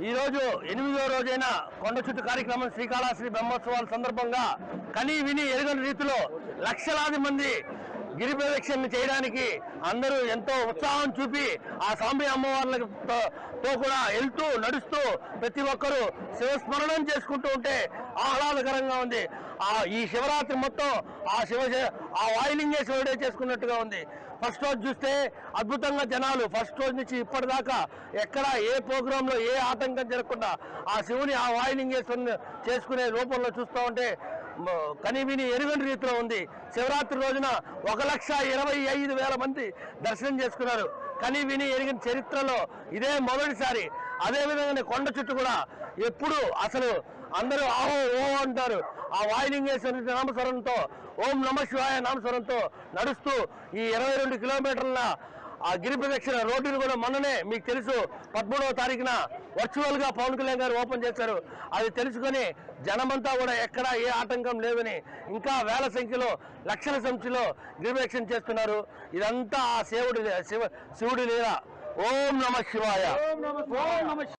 ఈరోజు 8వ రోజైన కొండ చుట్టు కార్యక్రమం శ్రీకాళహస్తి బ్రహ్మోత్సవాల సందర్భంగా కనీ విని ఎరుగని రీతిలో లక్షలాది మంది గిరి ప్రదక్షిణ చేయడానికి అందరూ ఎంతో ఉత్సాహం చూపి ఆ స్వామి అమ్మవార్లతో కూడా వెళ్తూ నడుస్తూ ప్రతి ఒక్కరూ శివస్మరణం చేసుకుంటూ ఉంటే ఆహ్లాదకరంగా ఉంది. ఈ శివరాత్రి మొత్తం ఆ వాయులింగేశ్వరుడే చేసుకున్నట్టుగా ఉంది. ఫస్ట్ రోజు చూస్తే అద్భుతంగా జనాలు ఫస్ట్ రోజు నుంచి ఇప్పటిదాకా ఎక్కడ ఏ ప్రోగ్రాంలో ఏ ఆటంకం జరగకుండా ఆ శివుని ఆ వాయులింగేశ్వరుని చేసుకునే రూపంలో చూస్తూ ఉంటే కనివిని ఎరుగని రీతిలో ఉంది. శివరాత్రి రోజున 1,25,000 మంది దర్శనం చేసుకున్నారు. కని విని ఎరిగిన చరిత్రలో ఇదే మొదటిసారి. అదేవిధంగా కొండ చుట్టూ కూడా ఎప్పుడు అసలు అందరూ ఆహో ఓ అంటారు. ఆ వాయులింగేశ్వరుని నామస్వరంతో ఓం నమ శివాయ నామస్వరంతో నడుస్తూ ఈ 22 కిలోమీటర్ల ఆ గిరి ప్రదక్షిణ రోడ్డును కూడా మొన్ననే మీకు తెలుసు 13వ తారీఖున వర్చువల్గా పవన్ కళ్యాణ్ గారు ఓపెన్ చేశారు. అది తెలుసుకొని జనమంతా కూడా ఎక్కడ ఏ ఆటంకం లేదని ఇంకా వేల సంఖ్యలో లక్షల సంఖ్యలో గిరి ప్రదక్షిణ చేస్తున్నారు. ఇదంతా ఆ శివుడి లీల. ఓం నమ శివాయ.